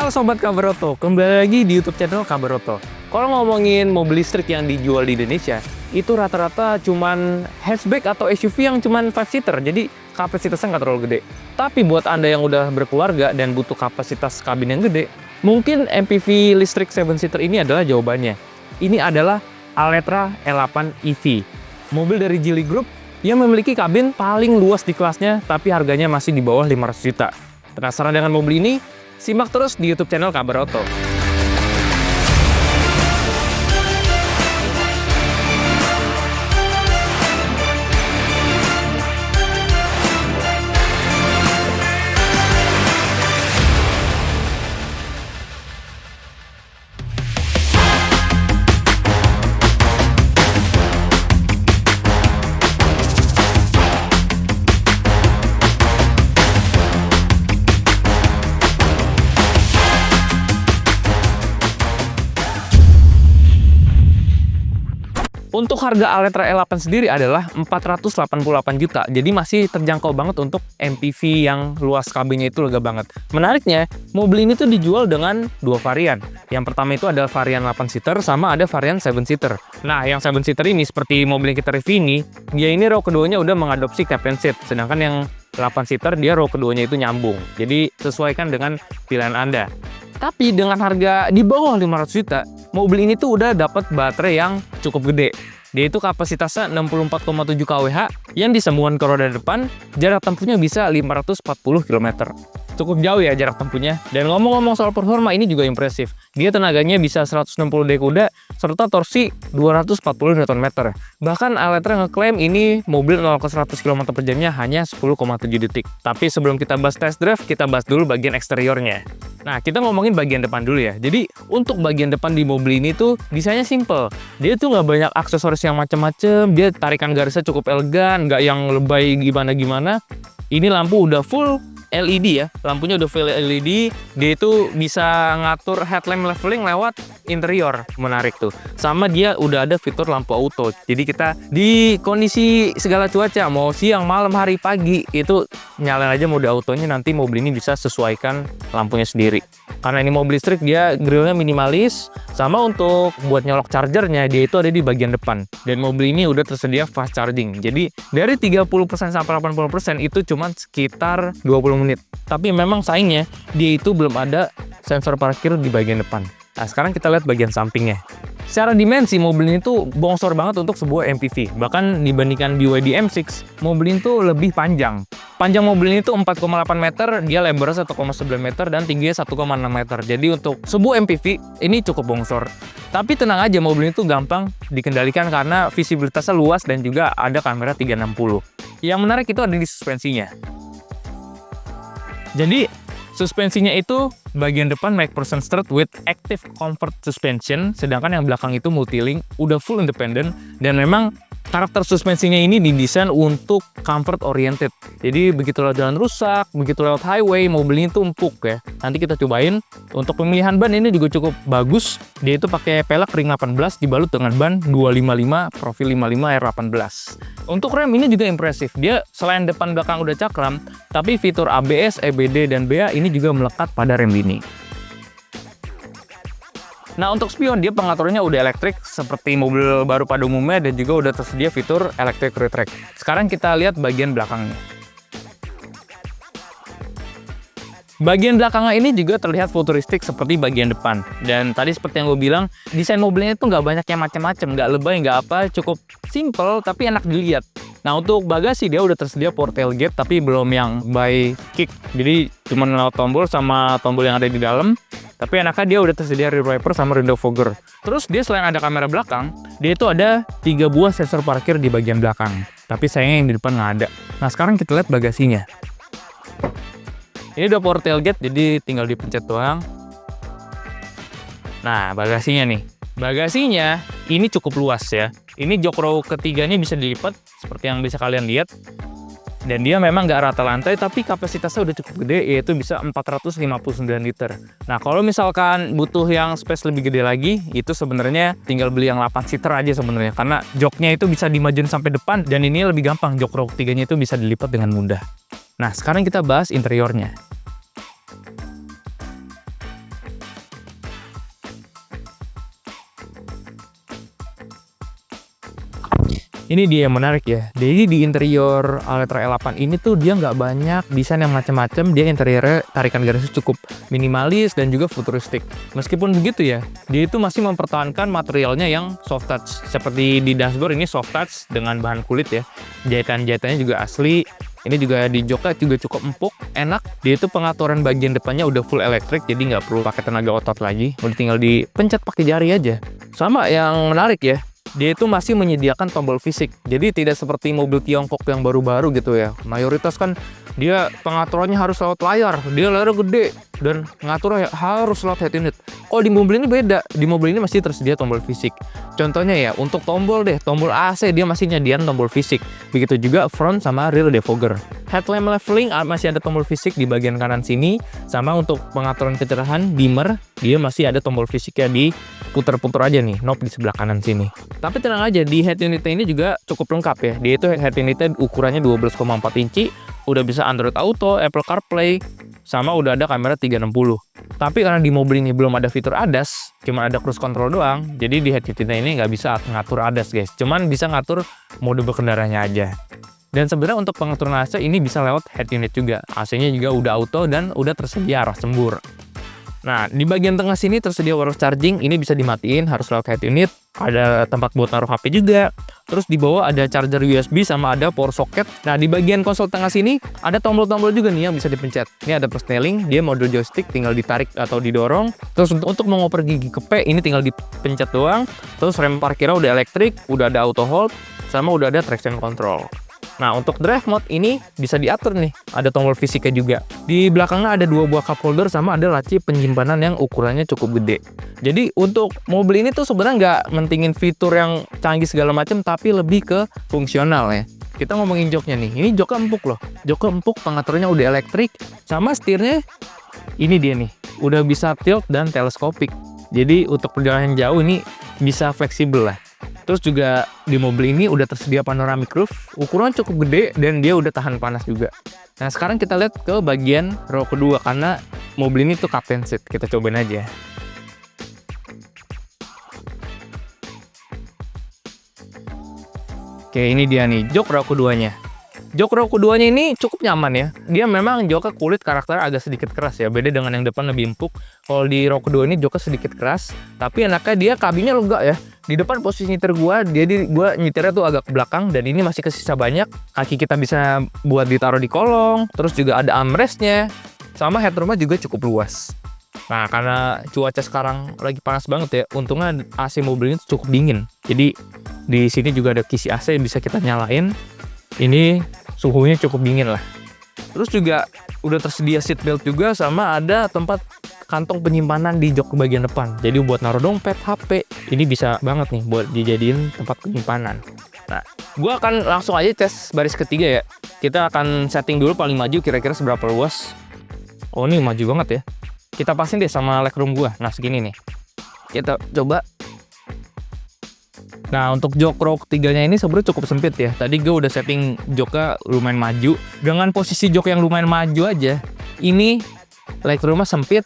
Halo Sobat Kabaroto, kembali lagi di YouTube channel Kabaroto. Kalau ngomongin mobil listrik yang dijual di Indonesia, itu rata-rata cuman hatchback atau SUV yang cuman 5-seater, jadi kapasitasnya nggak terlalu gede. Tapi buat Anda yang udah berkeluarga dan butuh kapasitas kabin yang gede, mungkin MPV listrik 7-seater ini adalah jawabannya. Ini adalah Alletra E8 EV, mobil dari Geely Group yang memiliki kabin paling luas di kelasnya, tapi harganya masih di bawah 500 juta. Penasaran dengan mobil ini? Simak terus di YouTube channel Kabaroto. Untuk harga Alletra E8 sendiri adalah 488 juta, jadi masih terjangkau banget untuk MPV yang luas kabinnya itu lega banget. Menariknya, mobil ini tuh dijual dengan dua varian. Yang pertama itu adalah varian 8-seater sama ada varian 7-seater. Nah, yang 7-seater ini seperti mobil yang kita review ini, dia ini row keduanya udah mengadopsi captain seat, sedangkan yang 8-seater dia row keduanya itu nyambung. Jadi sesuaikan dengan pilihan Anda. Tapi dengan harga di bawah 500 juta, mobil ini tuh udah dapat baterai yang cukup gede. Dia itu kapasitasnya 64,7 kWh yang disambungkan ke roda depan, jarak tempuhnya bisa 540 km. Cukup jauh ya jarak tempuhnya. Dan ngomong-ngomong soal performa, ini juga impresif. Dia tenaganya bisa 160 daya kuda serta torsi 240 Nm. Bahkan Alletra ngeklaim ini mobil 0 ke 100 km per jamnya hanya 10,7 detik. Tapi sebelum kita bahas test drive, kita bahas dulu bagian eksteriornya. Nah, kita ngomongin bagian depan dulu ya. Jadi, untuk bagian depan di mobil ini tuh desainnya simple. Dia tuh nggak banyak aksesoris yang macem-macem. Dia tarikan garisnya cukup elegan, nggak yang lebay gimana-gimana. Ini lampu udah full LED ya, lampunya udah full LED. Dia itu bisa ngatur headlamp leveling lewat interior, menarik tuh. Sama dia udah ada fitur lampu auto. Jadi kita di kondisi segala cuaca, mau siang, malam, hari, pagi, itu nyalain aja mode autonya, nanti mobil ini bisa sesuaikan lampunya sendiri. Karena ini mobil listrik, dia grillnya minimalis. Sama untuk buat nyolok chargernya, dia itu ada di bagian depan. Dan mobil ini udah tersedia fast charging. Jadi dari 30% sampai 80% itu cuma sekitar 20 menit. Tapi memang sayangnya dia itu belum ada sensor parkir di bagian depan. Nah, sekarang kita lihat bagian sampingnya. Secara dimensi, mobil ini tuh bongsor banget untuk sebuah MPV. Bahkan dibandingkan BYD M6, mobil ini tuh lebih panjang. Panjang mobil ini tuh 4,8 meter, dia lebarnya 1,9 meter, dan tingginya 1,6 meter. Jadi untuk sebuah MPV, ini cukup bongsor. Tapi tenang aja, mobil ini tuh gampang dikendalikan karena visibilitasnya luas dan juga ada kamera 360. Yang menarik itu ada di suspensinya. Jadi, suspensinya itu bagian depan MacPherson Strut with Active Comfort Suspension, sedangkan yang belakang itu Multilink, udah full independent, dan memang karakter suspensinya ini didesain untuk comfort oriented. Jadi begitu lewat jalan rusak, begitu lewat highway, mobil ini tuh empuk ya. Nanti kita cobain. Untuk pemilihan ban ini juga cukup bagus. Dia itu pakai pelek ring 18 dibalut dengan ban 255 profil 55 R18. Untuk rem ini juga impresif. Dia selain depan belakang udah cakram, tapi fitur ABS, EBD, dan BA ini juga melekat pada rem ini. Nah, untuk spion, dia pengaturannya udah elektrik seperti mobil baru pada umumnya dan juga udah tersedia fitur electric retract. Sekarang kita lihat bagian belakangnya. Bagian belakangnya ini juga terlihat futuristik seperti bagian depan. Dan tadi seperti yang gue bilang, desain mobilnya itu nggak banyak yang macam-macam, nggak lebay, nggak apa, cukup simple tapi enak dilihat. Nah, untuk bagasi dia udah tersedia port tailgate tapi belum yang by kick. Jadi cuma lewat tombol sama tombol yang ada di dalam. Tapi enaknya dia udah tersedia rear wiper sama window fogger. Terus dia selain ada kamera belakang, dia itu ada 3 buah sensor parkir di bagian belakang. Tapi sayangnya yang di depan nggak ada. Nah, sekarang kita lihat bagasinya. Ini udah port tailgate, jadi tinggal dipencet doang. Nah, bagasinya nih. Bagasinya ini cukup luas ya. Ini jok row ketiganya bisa dilipat, seperti yang bisa kalian lihat. Dan dia memang nggak rata lantai, tapi kapasitasnya udah cukup gede, yaitu bisa 459 liter. Nah, kalau misalkan butuh yang space lebih gede lagi, itu sebenarnya tinggal beli yang 8-seater aja sebenarnya. Karena joknya itu bisa dimajuin sampai depan, dan ini lebih gampang, jok row ketiganya itu bisa dilipat dengan mudah. Nah, sekarang kita bahas interiornya. Ini dia yang menarik ya. Jadi di interior Altra L8 ini tuh dia nggak banyak desain yang macam-macam. Dia interiornya tarikan garisnya cukup minimalis dan juga futuristik. Meskipun begitu ya, dia itu masih mempertahankan materialnya yang soft touch. Seperti di dashboard ini soft touch dengan bahan kulit ya. Jahitan-jahitannya juga asli. Ini juga di joknya juga cukup empuk, enak. Dia itu pengaturan bagian depannya udah full elektrik, jadi nggak perlu pakai tenaga otot lagi. Udah tinggal dipencet pakai jari aja. Sama yang menarik ya, dia itu masih menyediakan tombol fisik. Jadi tidak seperti mobil Tiongkok yang baru-baru gitu ya. Mayoritas kan dia pengaturannya harus lewat layar. Dia layarnya gede dan ngaturnya harus lewat head unit. Oh, di mobil ini beda. Di mobil ini masih tersedia tombol fisik. Contohnya ya, untuk tombol tombol AC dia masih nyediain tombol fisik. Begitu juga front sama rear defogger. Headlamp leveling masih ada tombol fisik di bagian kanan sini. Sama untuk pengaturan kecerahan dimmer, dia masih ada tombol fisiknya di puter-puter aja nih, knob di sebelah kanan sini. Tapi tenang aja, di head unitnya ini juga cukup lengkap ya. Dia itu head unitnya ukurannya 12,4 inci, udah bisa Android Auto, Apple CarPlay, sama udah ada kamera 360. Tapi karena di mobil ini belum ada fitur ADAS, cuma ada cruise control doang, jadi di head unitnya ini nggak bisa ngatur ADAS guys, cuman bisa ngatur mode berkendaranya aja. Dan sebenarnya untuk pengaturan AC ini bisa lewat head unit juga. AC-nya juga udah auto dan udah tersedia arah sembur. Nah, di bagian tengah sini tersedia wireless charging, ini bisa dimatiin, harus lewat head unit. Ada tempat buat naruh HP juga. Terus di bawah ada charger USB sama ada power socket. Nah, di bagian konsol tengah sini ada tombol-tombol juga nih yang bisa dipencet. Ini ada persneling, dia mode joystick, tinggal ditarik atau didorong. Terus untuk mengoper gigi ke P, ini tinggal dipencet doang. Terus rem parkirnya udah elektrik, udah ada auto hold, sama udah ada traction control. Nah, untuk drive mode ini bisa diatur nih, ada tombol fisiknya juga. Di belakangnya ada 2 buah cup holder sama ada laci penyimpanan yang ukurannya cukup gede. Jadi untuk mobil ini tuh sebenarnya nggak mentingin fitur yang canggih segala macam, tapi lebih ke fungsional ya. Kita ngomongin joknya nih, ini joknya empuk loh. Joknya empuk, pengaturannya udah elektrik, sama setirnya ini dia nih, udah bisa tilt dan teleskopik. Jadi untuk perjalanan jauh ini bisa fleksibel lah. Terus juga di mobil ini udah tersedia panoramic roof, ukuran cukup gede dan dia udah tahan panas juga. Nah, sekarang kita lihat ke bagian row kedua karena mobil ini tuh captain seat. Kita cobain aja. Oke, ini dia nih jok row keduanya. Jok row keduanya ini cukup nyaman ya. Dia memang joknya kulit karakter agak sedikit keras ya. Beda dengan yang depan lebih empuk. Kalau di row kedua ini joknya sedikit keras. Tapi enaknya dia kabinnya lega ya. Di depan posisi nyetir gua nyetirnya tuh agak ke belakang. Dan ini masih kesisa banyak. Kaki kita bisa buat ditaruh di kolong. Terus juga ada armrestnya. Sama headroomnya juga cukup luas. Nah, karena cuaca sekarang lagi panas banget ya. Untungnya AC mobil ini cukup dingin. Jadi di sini juga ada kisi AC yang bisa kita nyalain. Ini suhunya cukup dingin lah. Terus juga udah tersedia seat belt juga sama ada tempat kantong penyimpanan di jok bagian depan. Jadi buat naruh dompet, HP, ini bisa banget nih buat dijadiin tempat penyimpanan. Nah, gua akan langsung aja tes baris ketiga ya. Kita akan setting dulu paling maju kira-kira seberapa luas. Oh, ini maju banget ya. Kita pasin deh sama legroom gua. Nah, segini nih. Kita coba. Nah, untuk jok row ketiganya ini sebenarnya cukup sempit ya. Tadi gue udah setting joknya lumayan maju. Dengan posisi jok yang lumayan maju aja, ini legroomnya sempit,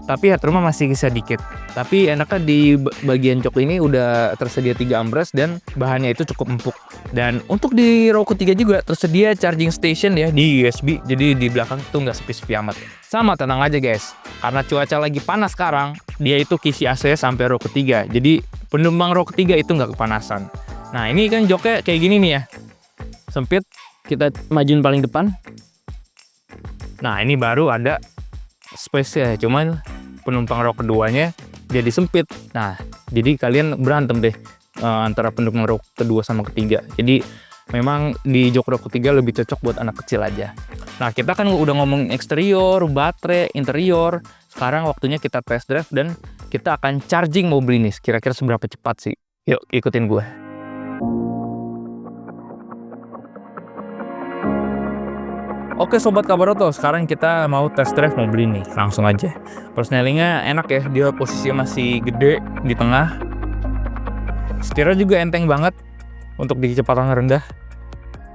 tapi headroomnya masih bisa dikit. Tapi enaknya di bagian jok ini udah tersedia 3 armrest dan bahannya itu cukup empuk. Dan untuk di row ketiga juga tersedia charging station ya di USB. Jadi di belakang tuh nggak sepi-sepi amat. Sama, tenang aja guys. Karena cuaca lagi panas sekarang, dia itu kisi AC sampai row ketiga. Jadi penumpang row ketiga itu nggak kepanasan. Nah, ini kan joknya kayak gini nih ya. Sempit, kita majuin paling depan. Nah, ini baru ada space ya. Cuman penumpang row keduanya jadi sempit. Nah, jadi kalian berantem deh antara penumpang row kedua sama ketiga. Jadi memang di jok row ketiga lebih cocok buat anak kecil aja. Nah, kita kan udah ngomong eksterior, baterai, interior. Sekarang waktunya kita test drive dan kita akan charging mobil ini. Kira-kira seberapa cepat sih? Yuk, ikutin gue. Oke Sobat Kabaroto, sekarang kita mau test drive mobil ini. Langsung aja. Persnelingnya enak ya, dia posisinya masih gede di tengah. Setirnya juga enteng banget untuk di kecepatan rendah.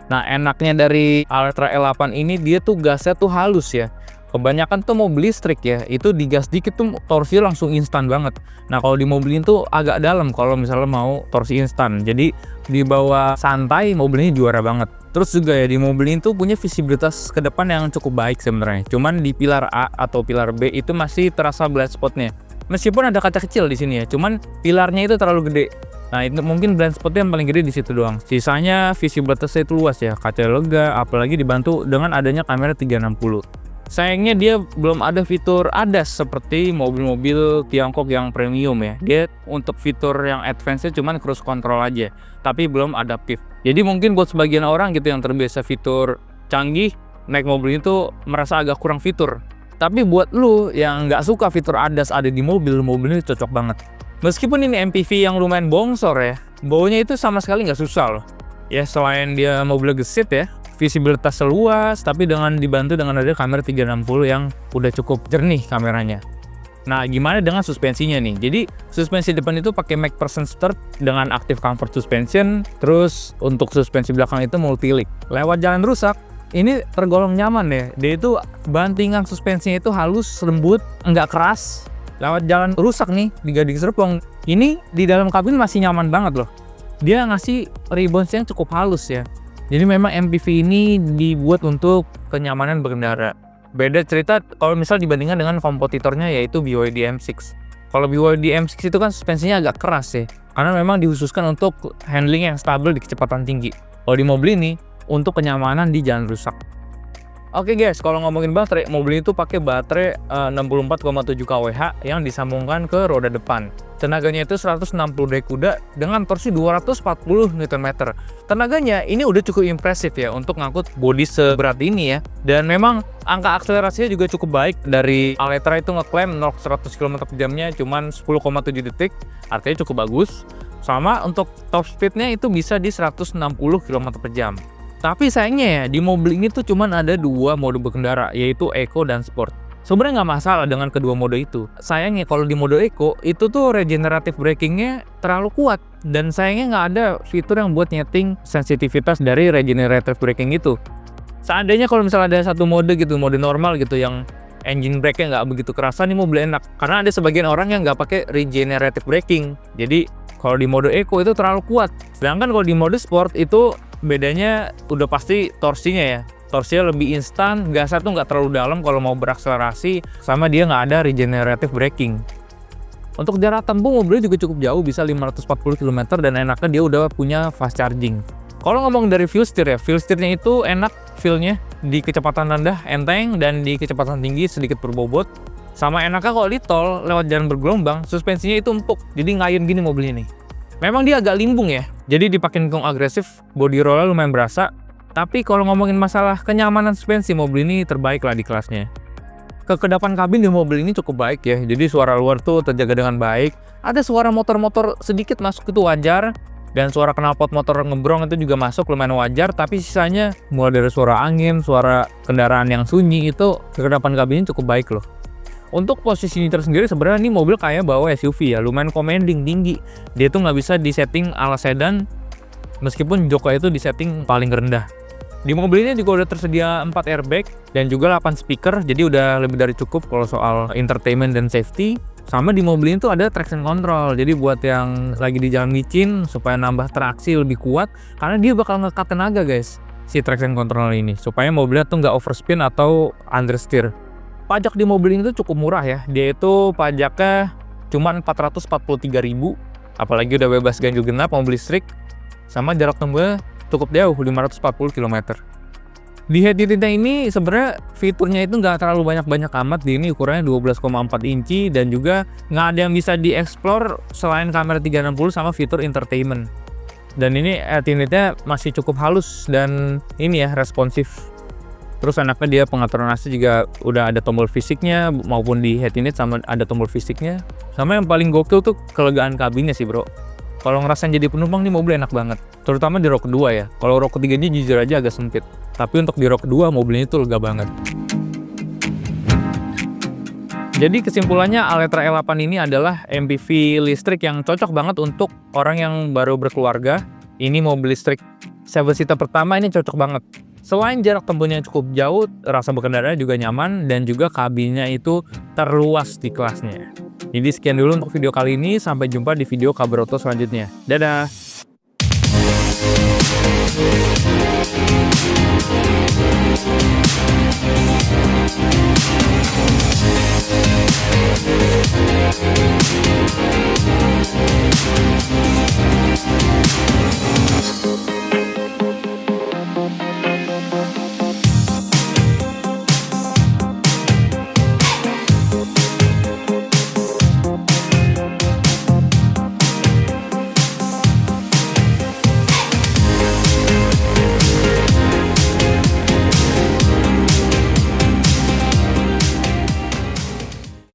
Nah, enaknya dari Altra L8 ini dia tuh gasnya tuh halus ya. Kebanyakan tuh mobil listrik ya, itu digas dikit tuh torsi langsung instan banget. Nah kalau di mobil ini tuh agak dalam kalau misalnya mau torsi instan. Jadi dibawa santai mobilnya juara banget. Terus juga ya di mobil ini tuh punya visibilitas ke depan yang cukup baik sebenarnya. Cuman di pilar A atau pilar B itu masih terasa blind spotnya. Meskipun ada kaca kecil di sini ya, cuman pilarnya itu terlalu gede. Nah itu mungkin blind spotnya yang paling gede di situ doang. Sisanya visibilitasnya itu luas ya, kaca lega, apalagi dibantu dengan adanya kamera 360. Sayangnya dia belum ada fitur ADAS seperti mobil-mobil Tiongkok yang premium ya. Dia untuk fitur yang advance cuman cruise control aja, tapi belum adaptif. Jadi mungkin buat sebagian orang gitu yang terbiasa fitur canggih, naik mobil itu merasa agak kurang fitur. Tapi buat lu yang nggak suka fitur ADAS ada di mobil ini cocok banget. Meskipun ini MPV yang lumayan bongsor ya, bawanya itu sama sekali nggak susah loh. Ya selain dia mobil gesit ya, visibilitas seluas, tapi dengan dibantu dengan ada kamera 360 yang udah cukup jernih kameranya. Nah, gimana dengan suspensinya nih? Jadi, suspensi depan itu pakai MacPherson Sturt dengan Active Comfort Suspension, terus untuk suspensi belakang itu Multi-Link. Lewat jalan rusak, ini tergolong nyaman ya. Dia itu bantingan suspensinya itu halus, lembut, enggak keras. Lewat jalan rusak nih, di Gading Serpong, ini di dalam kabin masih nyaman banget loh. Dia ngasih rebounds yang cukup halus ya. Jadi memang MPV ini dibuat untuk kenyamanan berkendara. Beda cerita kalau misal dibandingkan dengan kompetitornya yaitu BYD M6. Kalau BYD M6 itu kan suspensinya agak keras ya, karena memang dikhususkan untuk handling yang stabil di kecepatan tinggi. Kalau di mobil ini untuk kenyamanan di jalan rusak. Oke guys, kalau ngomongin baterai, mobil itu pakai baterai 64,7 kWh yang disambungkan ke roda depan. Tenaganya itu 160 daya kuda dengan torsi 240 Nm. Tenaganya ini udah cukup impresif ya untuk ngangkut bodi seberat ini ya. Dan memang angka akselerasinya juga cukup baik. Dari Aletra itu ngeklaim 0-100 km/jamnya cuman 10,7 detik, artinya cukup bagus. Sama untuk top speednya itu bisa di 160 km/jam. Tapi sayangnya ya, di mobil ini tuh cuman ada dua mode berkendara, yaitu Eco dan Sport. Sebenarnya nggak masalah dengan kedua mode itu. Sayangnya kalau di mode Eco, itu tuh regenerative brakingnya terlalu kuat. Dan sayangnya nggak ada fitur yang buat nyeting sensitivitas dari regenerative braking itu. Seandainya kalau misalnya ada satu mode gitu, mode normal gitu, yang engine brake-nya nggak begitu kerasa, nih mobil enak. Karena ada sebagian orang yang nggak pakai regenerative braking. Jadi kalau di mode Eco itu terlalu kuat. Sedangkan kalau di mode Sport itu bedanya udah pasti torsinya ya. Torsinya lebih instan, gasnya tuh nggak terlalu dalam kalau mau berakselerasi, sama dia nggak ada regenerative braking. Untuk jarak tempuh mobilnya juga cukup jauh, bisa 540 km dan enaknya dia udah punya fast charging. Kalau ngomong dari feel steer ya, feel steernya itu enak feel-nya, di kecepatan rendah enteng dan di kecepatan tinggi sedikit berbobot. Sama enaknya kalau di tol lewat jalan bergelombang, suspensinya itu empuk, jadi ngayun gini mobil ini. Memang dia agak limbung ya, jadi dipakai kong agresif, body roll lumayan berasa. Tapi kalau ngomongin masalah kenyamanan suspensi, mobil ini terbaik lah di kelasnya. Kekedapan kabin di mobil ini cukup baik ya, jadi suara luar tuh terjaga dengan baik. Ada suara motor-motor sedikit masuk itu wajar, dan suara knalpot motor ngebrong itu juga masuk lumayan wajar. Tapi sisanya mulai dari suara angin, suara kendaraan yang sunyi, itu kekedapan kabinnya cukup baik loh. Untuk posisi nyetir sendiri sebenarnya ini mobil kayak bawa SUV ya, lumayan commanding, tinggi. Dia tuh nggak bisa disetting ala sedan, meskipun joknya itu disetting paling rendah. Di mobil ini juga udah tersedia 4 airbag dan juga 8 speaker, jadi udah lebih dari cukup kalau soal entertainment dan safety. Sama di mobil ini tuh ada traction control, jadi buat yang lagi di jalan licin supaya nambah traksi lebih kuat, karena dia bakal nge-cut tenaga guys, si traction control ini, supaya mobilnya tuh nggak overspin atau understeer. Pajak di mobil ini tuh cukup murah ya, dia itu pajaknya cuma 443.000, apalagi udah bebas ganjil genap, mobil listrik, sama jarak tempuhnya cukup jauh, 540 km. Di head unitnya ini sebenarnya fiturnya itu nggak terlalu banyak amat, di ini ukurannya 12,4 inci dan juga nggak ada yang bisa dieksplor selain kamera 360 sama fitur entertainment. Dan ini head unitnya masih cukup halus dan ini ya responsif. Terus enaknya dia pengaturan AC juga udah ada tombol fisiknya, maupun di head unit sama ada tombol fisiknya. Sama yang paling gokil tuh kelegaan kabinnya sih bro. Kalau ngerasain jadi penumpang nih mobil enak banget. Terutama di row kedua ya. Kalau row ketiganya jujur aja agak sempit. Tapi untuk di row kedua mobilnya itu lega banget. Jadi kesimpulannya Aletra E8 ini adalah MPV listrik yang cocok banget untuk orang yang baru berkeluarga. Ini mobil listrik 7 seater pertama ini cocok banget. Selain jarak tempuhnya cukup jauh, rasa berkendara juga nyaman dan juga kabinnya itu terluas di kelasnya. Jadi sekian dulu untuk video kali ini, sampai jumpa di video kabar oto selanjutnya. Dadah!